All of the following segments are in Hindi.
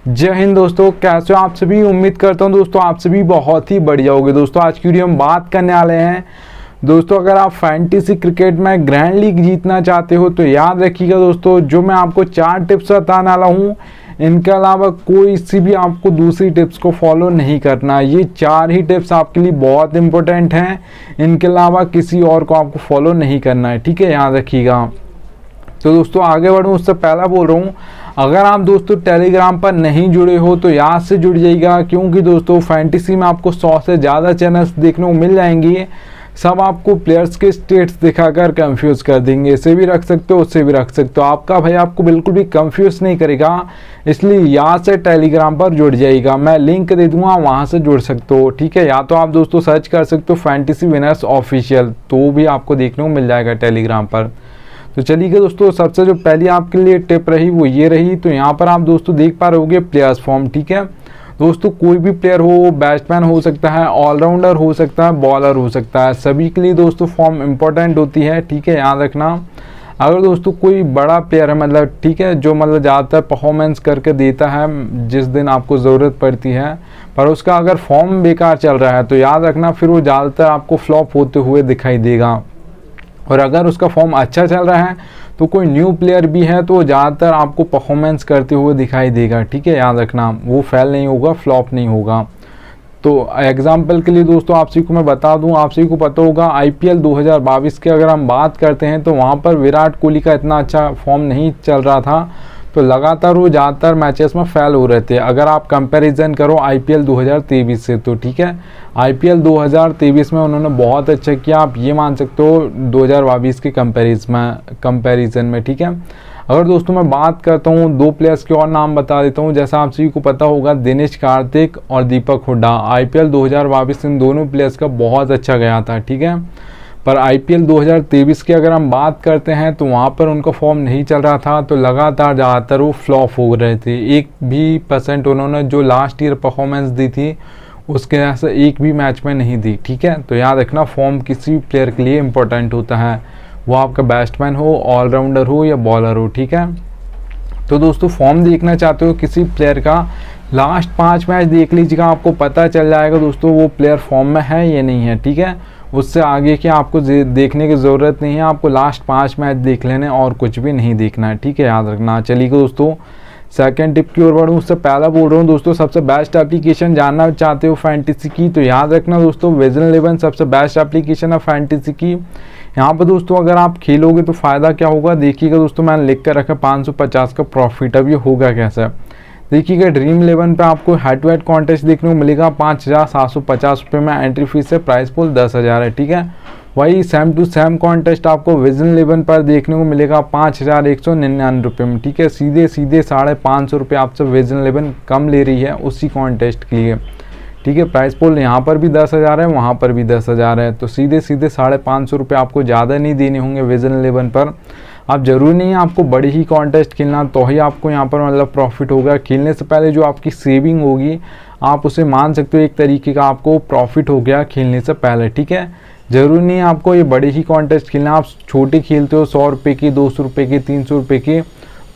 जय हिंद दोस्तों, कैसे हो आप सभी। उम्मीद करता हूं दोस्तों आप सभी बहुत ही बढ़िया होगे। दोस्तों आज की वीडियो हम बात करने वाले हैं दोस्तों, अगर आप फैंटेसी क्रिकेट में ग्रैंड लीग जीतना चाहते हो तो याद रखिएगा दोस्तों, जो मैं आपको 4 टिप्स बताने वाला हूँ, इनके अलावा कोई सी भी आपको दूसरी टिप्स को फॉलो नहीं करना। ये 4 ही टिप्स आपके लिए बहुत इंपॉर्टेंट हैं, इनके अलावा किसी और को आपको फॉलो नहीं करना है, ठीक है, याद रखिएगा। तो दोस्तों आगे बढ़ूँ उससे पहला बोल रहा हूँ, अगर आप दोस्तों टेलीग्राम पर नहीं जुड़े हो तो याद से जुड़ जाइएगा, क्योंकि दोस्तों फैंटेसी में आपको 100 से ज़्यादा चैनल्स देखने को मिल जाएंगे। सब आपको प्लेयर्स के स्टेट्स दिखाकर कंफ्यूज कर देंगे, इसे भी रख सकते हो उससे भी रख सकते हो। आपका भाई आपको बिल्कुल भी कंफ्यूज नहीं करेगा, इसलिए याद से टेलीग्राम पर जुड़ जाइएगा। मैं लिंक दे दूंगा, वहां से जुड़ सकते हो, ठीक है। या तो आप दोस्तों सर्च कर सकते हो फैंटेसी विनर्स ऑफिशियल, तो भी आपको देखने को मिल जाएगा टेलीग्राम पर। तो चलिए दोस्तों, सबसे जो पहली आपके लिए टिप रही वो ये रही। तो यहाँ पर आप दोस्तों देख पा रहे होगे प्लेयर्स फॉर्म, ठीक है दोस्तों। कोई भी प्लेयर हो, बैट्समैन हो सकता है, ऑलराउंडर हो सकता है, बॉलर हो सकता है, सभी के लिए दोस्तों फॉर्म इंपॉर्टेंट होती है, ठीक है, याद रखना। अगर दोस्तों कोई बड़ा प्लेयर है, मतलब ठीक है, जो मतलब ज़्यादातर परफॉर्मेंस करके देता है जिस दिन आपको ज़रूरत पड़ती है, पर उसका अगर फॉर्म बेकार चल रहा है तो याद रखना फिर वो ज़्यादातर आपको फ्लॉप होते हुए दिखाई देगा। और अगर उसका फॉर्म अच्छा चल रहा है तो कोई न्यू प्लेयर भी है तो ज़्यादातर आपको परफॉर्मेंस करते हुए दिखाई देगा, ठीक है, याद रखना। वो फेल नहीं होगा, फ्लॉप नहीं होगा। तो एग्जाम्पल के लिए दोस्तों आप सभी को मैं बता दूं, आप सभी को पता होगा आईपीएल 2022 की अगर हम बात करते हैं तो वहाँ पर विराट कोहली का इतना अच्छा फॉर्म नहीं चल रहा था, तो लगातार वो ज़्यादातर मैचेस में फेल हो रहे थे। अगर आप कंपैरिजन करो आईपीएल 2023 से, तो ठीक है, आईपीएल 2023 में उन्होंने बहुत अच्छा किया, आप ये मान सकते हो 2022 के कंपैरिजन में, ठीक है। अगर दोस्तों मैं बात करता हूँ 2 प्लेयर्स के और नाम बता देता हूँ, जैसा आप सभी को पता होगा दिनेश कार्तिक और दीपक हुड्डा। आईपीएल 2022 इन दोनों प्लेयर्स का बहुत अच्छा गया था, ठीक है। पर आईपीएल 2023 की अगर हम बात करते हैं तो वहाँ पर उनका फॉर्म नहीं चल रहा था, तो लगातार ज़्यादातर वो फ्लॉप हो रहे थे। 1% उन्होंने जो लास्ट ईयर परफॉर्मेंस दी थी उसके जैसे एक भी मैच में नहीं दी, ठीक है। तो याद रखना फॉर्म किसी प्लेयर के लिए इम्पोर्टेंट होता है, वो आपका बैट्समैन हो, ऑलराउंडर हो या बॉलर हो, ठीक है। तो दोस्तों फॉर्म देखना चाहते हो किसी प्लेयर का, लास्ट 5 मैच देख लीजिएगा, आपको पता चल जाएगा दोस्तों वो प्लेयर फॉर्म में है या नहीं है, ठीक है। उससे आगे की आपको देखने की ज़रूरत नहीं है, आपको लास्ट 5 मैच देख लेने और कुछ भी नहीं देखना है, ठीक है, याद रखना। चलिए दोस्तों सेकंड टिप की ओर बढ़ूँ, उससे पहला बोल रहा हूँ दोस्तों, सबसे बेस्ट एप्लीकेशन जानना चाहते हो फैंटेसी की तो याद रखना दोस्तों विजन 11 सबसे बेस्ट एप्लीकेशन है फैंटेसी की। यहाँ पर दोस्तों अगर आप खेलोगे तो फ़ायदा क्या होगा, देखिएगा दोस्तों मैंने लिख कर रखा 550 का प्रॉफिट। अब ये होगा कैसे, देखिएगा ड्रीम 11 पे आपको हेड टू हेड कॉन्टेस्ट देखने को मिलेगा 5750 रुपये में, एंट्री फीस है, प्राइस पुल 10,000 है, ठीक है। वही सेम टू सेम कॉन्टेस्ट आपको विजन 11 पर देखने को मिलेगा 5199 रुपये में, ठीक है। सीधे 550 रुपये आपसे विजन 11 कम ले रही है उसी कॉन्टेस्ट के लिए, ठीक है। प्राइस पुल यहाँ पर भी 10,000 है, वहाँ पर भी 10,000 है, तो सीधे 550 रुपये आपको ज़्यादा नहीं देने होंगे विजन 11 पर। आप ज़रूरी नहीं है आपको बड़ी ही कॉन्टेस्ट खेलना तो ही आपको यहाँ पर मतलब प्रॉफिट होगा। खेलने से पहले जो आपकी सेविंग होगी आप उसे मान सकते हो एक तरीके का आपको प्रॉफिट हो गया खेलने से पहले, ठीक है। ज़रूरी नहीं है आपको ये बड़ी ही कॉन्टेस्ट खेलना, आप छोटे खेलते हो 100 रुपये की, 200 रुपये की, 300 रुपये की,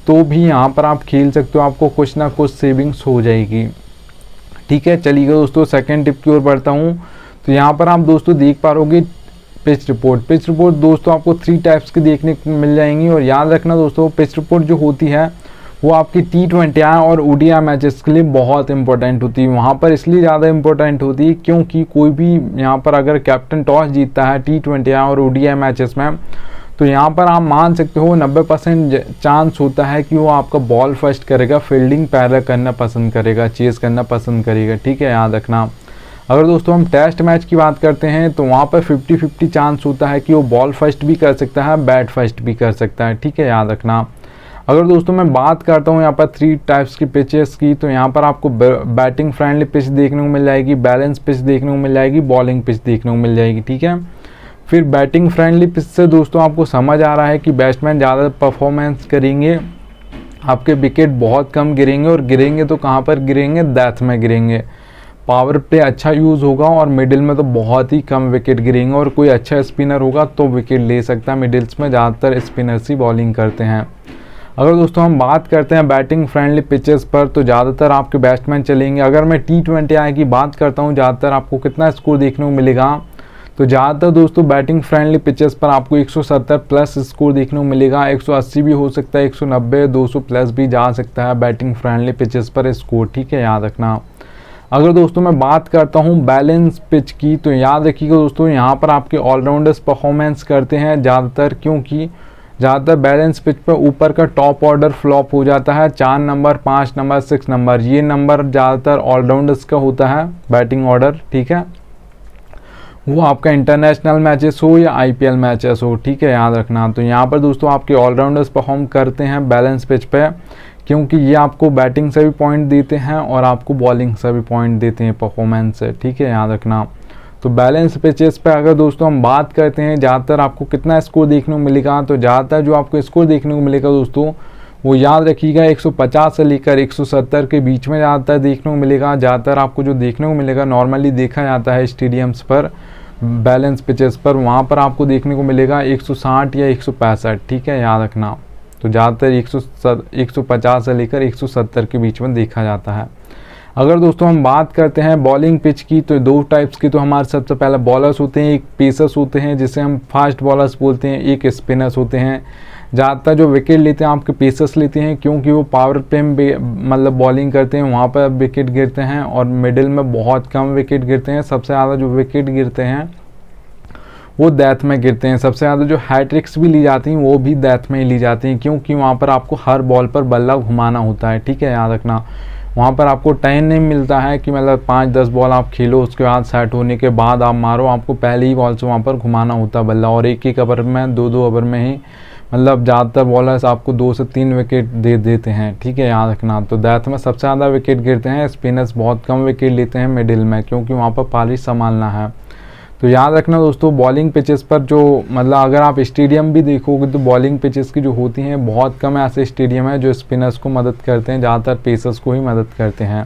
तो भी यहाँ पर आप खेल सकते हो, आपको कुछ ना कुछ सेविंग्स हो जाएगी, ठीक है। चलिए दोस्तों सेकंड टिप की ओर बढ़ता हूँ। तो यहाँ पर आप दोस्तों देख पा रहोगे पिच रिपोर्ट दोस्तों आपको 3 टाइप्स की देखने को मिल जाएंगी। और याद रखना दोस्तों पिच रिपोर्ट जो होती है वो आपकी T20 और ओडीआई मैचेस के लिए बहुत इंपॉर्टेंट होती है। वहाँ पर इसलिए ज़्यादा इंपॉर्टेंट होती है क्योंकि कोई भी यहाँ पर अगर कैप्टन टॉस जीतता है T20 और ओडीआई मैचेस में, तो यहाँ पर आप मान सकते हो 90% चांस होता है कि वो आपका बॉल फर्स्ट करेगा, फील्डिंग पहले करना पसंद करेगा, चेस करना पसंद करेगा, ठीक है, याद रखना। अगर दोस्तों हम टेस्ट मैच की बात करते हैं तो वहाँ पर 50-50 चांस होता है कि वो बॉल फर्स्ट भी कर सकता है, बैट फर्स्ट भी कर सकता है, ठीक है, याद रखना। अगर दोस्तों मैं बात करता हूँ यहाँ पर 3 टाइप्स की पिचेस की, तो यहाँ पर आपको बैटिंग फ्रेंडली पिच देखने को मिल जाएगी, बैलेंस पिच देखने को मिल जाएगी, बॉलिंग पिच देखने को मिल जाएगी, ठीक है। फिर बैटिंग फ्रेंडली पिच से दोस्तों आपको समझ आ रहा है कि बैट्समैन ज़्यादा परफॉर्मेंस करेंगे, आपके विकेट बहुत कम गिरेंगे, और गिरेंगे तो कहाँ पर गिरेंगे, डेथ में गिरेंगे। पावर प्ले अच्छा यूज़ होगा और मिडिल में तो बहुत ही कम विकेट गिरेंगे, और कोई अच्छा स्पिनर होगा तो विकेट ले सकता है। मिडिल्स में ज़्यादातर स्पिनर्स ही बॉलिंग करते हैं। अगर दोस्तों हम बात करते हैं बैटिंग फ्रेंडली पिचेस पर तो ज़्यादातर आपके बैट्समैन चलेंगे। अगर मैं T20I की बात करता हूँ, ज़्यादातर आपको कितना स्कोर देखने को मिलेगा, तो ज़्यादातर दोस्तों बैटिंग फ्रेंडली पिचेस पर आपको 170 प्लस स्कोर देखने को मिलेगा। 180 भी हो सकता है, 190, 200 प्लस भी जा सकता है बैटिंग फ्रेंडली पिचेस पर स्कोर, ठीक है, याद रखना। अगर दोस्तों मैं बात करता हूं बैलेंस पिच की, तो याद रखिएगा दोस्तों यहाँ पर आपके ऑलराउंडर्स परफॉर्मेंस करते हैं ज़्यादातर, क्योंकि ज़्यादातर बैलेंस पिच पर ऊपर का टॉप ऑर्डर फ्लॉप हो जाता है। 4 नंबर, 5 नंबर, 6 नंबर, ये नंबर ज़्यादातर ऑलराउंडर्स का होता है बैटिंग ऑर्डर, ठीक है, वो आपका इंटरनेशनल मैचेस हो या IPL मैचेस हो, ठीक है, याद रखना। तो यहाँ पर दोस्तों आपके ऑलराउंडर्स परफॉर्म करते हैं बैलेंस पिच पे, क्योंकि ये आपको बैटिंग से भी पॉइंट देते हैं और आपको बॉलिंग से भी पॉइंट देते हैं परफॉर्मेंस से, ठीक है, याद रखना। तो बैलेंस पिचेस पे अगर दोस्तों हम बात करते हैं ज़्यादातर आपको कितना स्कोर देखने को मिलेगा, तो ज़्यादातर जो आपको स्कोर देखने को मिलेगा दोस्तों वो याद रखिएगा 150 से लेकर 170 के बीच में ज़्यादातर देखने को मिलेगा। ज़्यादातर आपको जो देखने को मिलेगा नॉर्मली देखा जाता है स्टेडियम्स पर बैलेंस पिचेस पर, वहाँ पर आपको देखने को मिलेगा 160 या 165, ठीक है, याद रखना। तो ज़्यादातर 150 से लेकर 170 के बीच में देखा जाता है। अगर दोस्तों हम बात करते हैं बॉलिंग पिच की, तो 2 टाइप्स की तो हमारे सबसे पहले बॉलर्स होते हैं, एक पेसर्स होते हैं जिसे हम फास्ट बॉलर्स बोलते हैं, एक स्पिनर्स होते हैं। ज़्यादातर जो विकेट लेते हैं आपके पेसर्स लेते हैं, क्योंकि वो पावर प्ले में मतलब बॉलिंग करते हैं, वहाँ पर विकेट गिरते हैं, और मिडिल में बहुत कम विकेट गिरते हैं। सबसे ज़्यादा जो विकेट गिरते हैं वो डेथ में गिरते हैं। सबसे ज़्यादा जो हैट्रिक्स भी ली जाती हैं वो भी डेथ में ही ली जाती हैं, क्योंकि वहाँ पर आपको हर बॉल पर बल्ला घुमाना होता है, ठीक है, याद रखना। वहाँ पर आपको टाइम नहीं मिलता है कि मतलब 5-10 बॉल आप खेलो, उसके बाद सेट होने के बाद आप मारो, आपको पहले ही बॉल से वहाँ पर घुमाना होता है बल्ला, और एक ओवर में 2 ओवर में ही मतलब ज़्यादातर बॉलर्स आपको 2 से 3 विकेट दे देते हैं, ठीक है, याद रखना। तो डेथ में सबसे ज़्यादा विकेट गिरते हैं, स्पिनर्स बहुत कम विकेट लेते हैं मिडिल में, क्योंकि वहाँ पर पारी संभालना है। तो याद रखना दोस्तों बॉलिंग पिचेस पर जो मतलब अगर आप स्टेडियम भी देखोगे तो बॉलिंग पिचेस की जो होती हैं बहुत कम ऐसे स्टेडियम है जो स्पिनर्स को मदद करते हैं, ज़्यादातर पेसर्स को ही मदद करते हैं।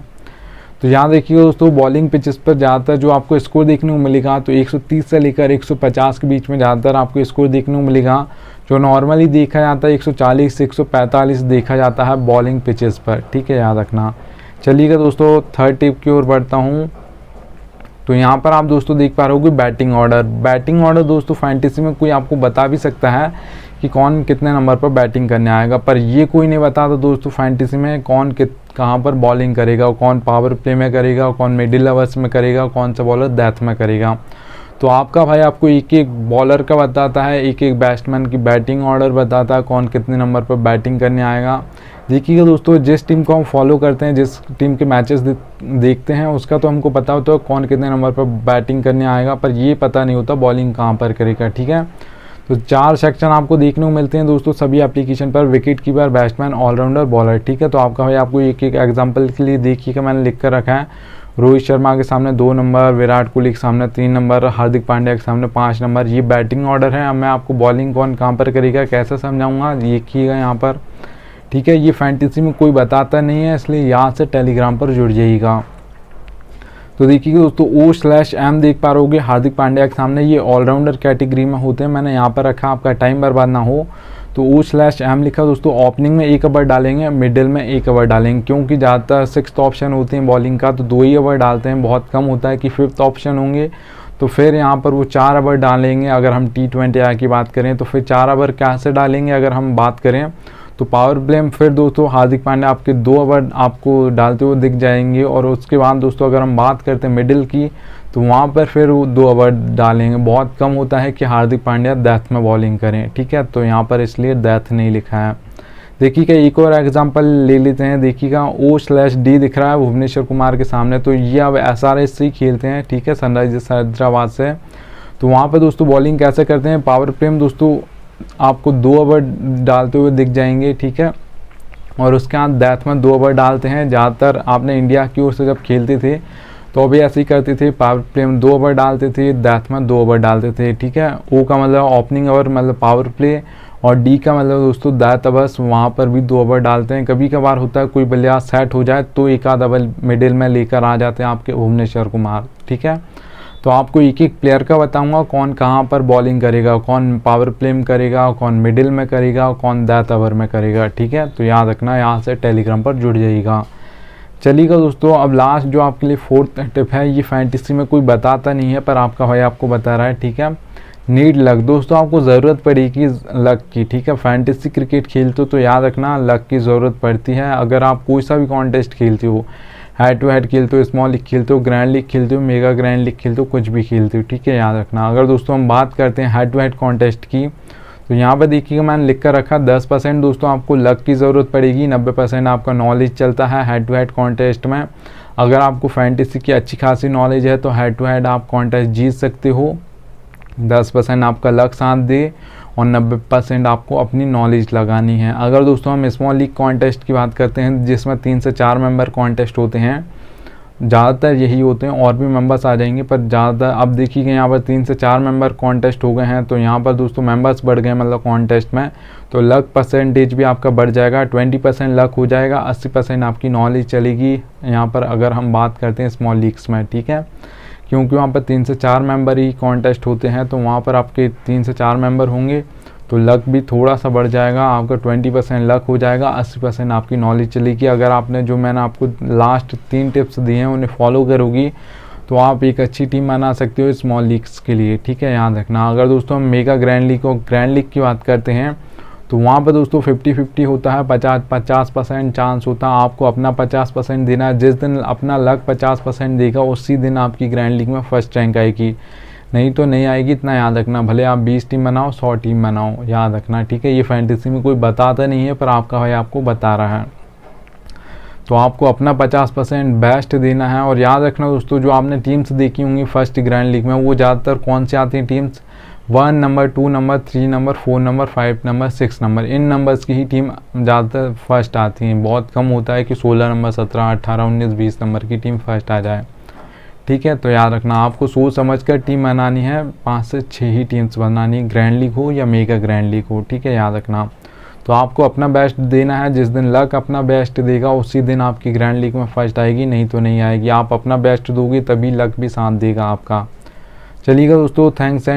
तो याद रखिए दोस्तों बॉलिंग पिचेस पर ज़्यादातर जो आपको स्कोर देखने को मिलेगा तो 130 से लेकर 150 के बीच में ज़्यादातर आपको स्कोर देखने को मिलेगा। जो नॉर्मली देखा जाता है 140 से 145 देखा जाता है बॉलिंग पिचेस पर, ठीक है, याद रखना। चलिएगा दोस्तों थर्ड टिप की ओर बढ़ता हूँ। तो यहाँ पर आप दोस्तों देख पा रहे हो बैटिंग ऑर्डर। बैटिंग ऑर्डर दोस्तों फैंटेसी में कोई आपको बता भी सकता है कि कौन कितने नंबर पर बैटिंग करने आएगा, पर ये कोई नहीं बताता दोस्तों फैंटेसी में कौन कहाँ पर बॉलिंग करेगा, कौन पावर प्ले में करेगा, कौन मिडिल ओवर्स में करेगा, कौन सा बॉलर डेथ में करेगा। तो आपका भाई आपको एक एक बॉलर का बताता है, एक एक बैट्समैन की बैटिंग ऑर्डर बताता है कौन कितने नंबर पर बैटिंग करने आएगा। देखिएगा दोस्तों जिस टीम को हम फॉलो करते हैं, जिस टीम के मैचेस देखते हैं उसका तो हमको पता होता है कौन कितने नंबर पर बैटिंग करने आएगा, पर ये पता नहीं होता बॉलिंग कहाँ पर करेगा, ठीक है। तो 4 सेक्शन आपको देखने को मिलते हैं दोस्तों सभी एप्लीकेशन पर, wicket keeper, batsman, allrounder, bowler, ठीक है। तो आपका भाई आपको एक एक एग्जाम्पल के लिए देखिएगा मैंने लिख कर रखा है। रोहित शर्मा के सामने 2 नंबर, विराट कोहली के सामने 3 नंबर, हार्दिक पांड्या के सामने 5 नंबर, ये बैटिंग ऑर्डर है। अब मैं आपको बॉलिंग कौन कहाँ पर करेगा कैसे समझाऊंगा देखिएगा यहाँ पर, ठीक है। ये फैंटेसी में कोई बताता नहीं है, इसलिए यहाँ से टेलीग्राम पर जुड़ जाइएगा। तो देखिएगा दोस्तों O/M देख पा रहोगे हार्दिक पांड्या के सामने, ये ऑलराउंडर कैटेगरी में होते हैं। मैंने यहाँ पर रखा आपका टाइम बर्बाद ना हो तो O/M लिखा दोस्तों। ओपनिंग में 1 ओवर डालेंगे, मिडिल में 1 ओवर डालेंगे, क्योंकि ज़्यादातर 6th ऑप्शन होते हैं बॉलिंग का तो 2 ही ओवर डालते हैं, बहुत कम होता है कि 5th ऑप्शन होंगे। तो फिर यहाँ पर वो 4 ओवर डालेंगे। अगर हम T20I की बात करें तो फिर 4 ओवर कैसे डालेंगे अगर हम बात करें तो पावर प्ले में फिर दोस्तों हार्दिक पांड्या आपके 2 ओवर आपको डालते हुए दिख जाएंगे। और उसके बाद दोस्तों अगर हम बात करते हैं मिडिल की तो वहाँ पर फिर वो 2 ओवर डालेंगे। बहुत कम होता है कि हार्दिक पांड्या डेथ में बॉलिंग करें, ठीक है। तो यहाँ पर इसलिए डेथ नहीं लिखा है। देखिएगा एक और एग्जांपल ले लेते हैं। देखिएगा O/D दिख रहा है भुवनेश्वर कुमार के सामने, तो ये अब SRH से ही खेलते हैं, ठीक है, सनराइजर्स हैदराबाद से। तो वहाँ पर दोस्तों बॉलिंग कैसे करते हैं, पावर प्ले में दोस्तों आपको 2 ओवर डालते हुए दिख जाएंगे, ठीक है। और उसके बाद डेथ में 2 ओवर डालते हैं। ज़्यादातर आपने इंडिया की ओर से जब खेलते थे तो अभी ऐसे ही करते थे, पावर प्ले में 2 ओवर डालते थे, डेथ में 2 ओवर डालते थे, ठीक है। O का मतलब ओपनिंग ओवर मतलब पावर प्ले, और D का मतलब दोस्तों डेथ ओवर्स, वहाँ पर भी 2 ओवर डालते हैं। कभी कभार होता है कोई बल्लेबाज सेट हो जाए तो 1 आध ओवर मिडिल में लेकर आ जाते हैं आपके भुवनेश्वर कुमार, ठीक है। तो आपको एक एक प्लेयर का बताऊंगा, कौन कहाँ पर बॉलिंग करेगा, कौन पावर प्ले में करेगा, कौन मिडिल में करेगा, कौन डेथ ओवर में करेगा। ठीक है, तो याद रखना, यहाँ से टेलीग्राम पर जुड़ जाइएगा। चलिएगा दोस्तों, अब लास्ट जो आपके लिए फोर्थ टिप है, ये फैंटेसी में कोई बताता नहीं है पर आपका भाई आपको बता रहा है। ठीक है, नीड लक। दोस्तों आपको ज़रूरत पड़ेगी लक की। ठीक है, फैंटेसी क्रिकेट खेलते हो तो याद रखना लक की ज़रूरत पड़ती है। अगर आप कोई सा भी कॉन्टेस्ट खेलते हो, हेड टू हेड खेलते हो, स्मॉल लीग खेलते हो, ग्रैंड लीग खेलते हो, मेगा ग्रैंड लीग खेलते हो, कुछ भी खेलते हो, ठीक है, याद रखना। अगर दोस्तों हम बात करते हैं हेड टू हेड कॉन्टेस्ट की, तो यहाँ पर देखिएगा मैंने लिख कर रखा 10% दोस्तों आपको लक की ज़रूरत पड़ेगी, 90% आपका नॉलेज चलता है हेड टू हेड कॉन्टेस्ट में। अगर आपको फैंटेसी की अच्छी खासी नॉलेज है तो हेड टू हेड आप कॉन्टेस्ट जीत सकते हो। 10% आपका लक साथ दे और 90% आपको अपनी नॉलेज लगानी है। अगर दोस्तों हम स्मॉल लीग कॉन्टेस्ट की बात करते हैं जिसमें 3 से 4 मेंबर कॉन्टेस्ट होते हैं, ज़्यादातर यही होते हैं, और भी मेंबर्स आ जाएंगे पर ज़्यादातर अब देखिए यहाँ पर 3 से 4 मेंबर कॉन्टेस्ट हो गए हैं। तो यहाँ पर दोस्तों मेंबर्स बढ़ गए मतलब कॉन्टेस्ट में, तो लक परसेंटेज भी आपका बढ़ जाएगा। 20% लक हो जाएगा, 80% आपकी नॉलेज चलेगी यहाँ पर अगर हम बात करते हैं स्मॉल लीग्स में। ठीक है, क्योंकि वहाँ पर 3 से 4 मेंबर ही कॉन्टेस्ट होते हैं, तो वहाँ पर आपके 3 से 4 मेंबर होंगे तो लक भी थोड़ा सा बढ़ जाएगा। आपका 20% लक हो जाएगा, 80% आपकी नॉलेज चलेगी। अगर आपने जो मैंने आपको लास्ट 3 टिप्स दिए हैं उन्हें फॉलो करोगी तो आप एक अच्छी टीम बना सकते हो स्मॉल लीग्स के लिए। ठीक है, याद रखना। अगर दोस्तों हम मेगा ग्रैंड लीग और ग्रैंड लीग की बात करते हैं तो वहाँ पर दोस्तों 50-50 होता है, 50% चांस होता है। आपको अपना 50% देना है। जिस दिन अपना लक 50% देगा उसी दिन आपकी ग्रैंड लीग में फर्स्ट रैंक आएगी, नहीं तो नहीं आएगी, इतना याद रखना। भले आप 20 टीम बनाओ, 100 टीम बनाओ, याद रखना। ठीक है, ये फैंटेसी में कोई बताता नहीं है पर आपका भाई आपको बता रहा है। तो आपको अपना 50% बेस्ट देना है। और याद रखना दोस्तों, जो आपने टीम्स देखी होंगी फर्स्ट ग्रैंड लीग में, वो ज़्यादातर कौन से आती हैं teams, 1 number, 2 number, 3 number, 4 number, 5 number, 6 number, इन नंबर्स की ही टीम ज़्यादातर फर्स्ट आती हैं। बहुत कम होता है कि 16 नंबर, 17, 18, 19, 20 नंबर की टीम फर्स्ट आ जाए। ठीक है, तो याद रखना आपको सोच समझ कर टीम बनानी है, 5 से 6 ही टीम्स बनानी, ग्रैंड लीग हो या मेगा ग्रैंड लीग हो। ठीक है, याद रखना। तो आपको अपना बेस्ट देना है। जिस दिन लक अपना बेस्ट देगा उसी दिन आपकी ग्रैंड लीग में फर्स्ट आएगी, नहीं तो नहीं आएगी। आप अपना बेस्ट दोगे तभी लक भी साथ देगा आपका। चलिएगा दोस्तों, थैंक्स एंड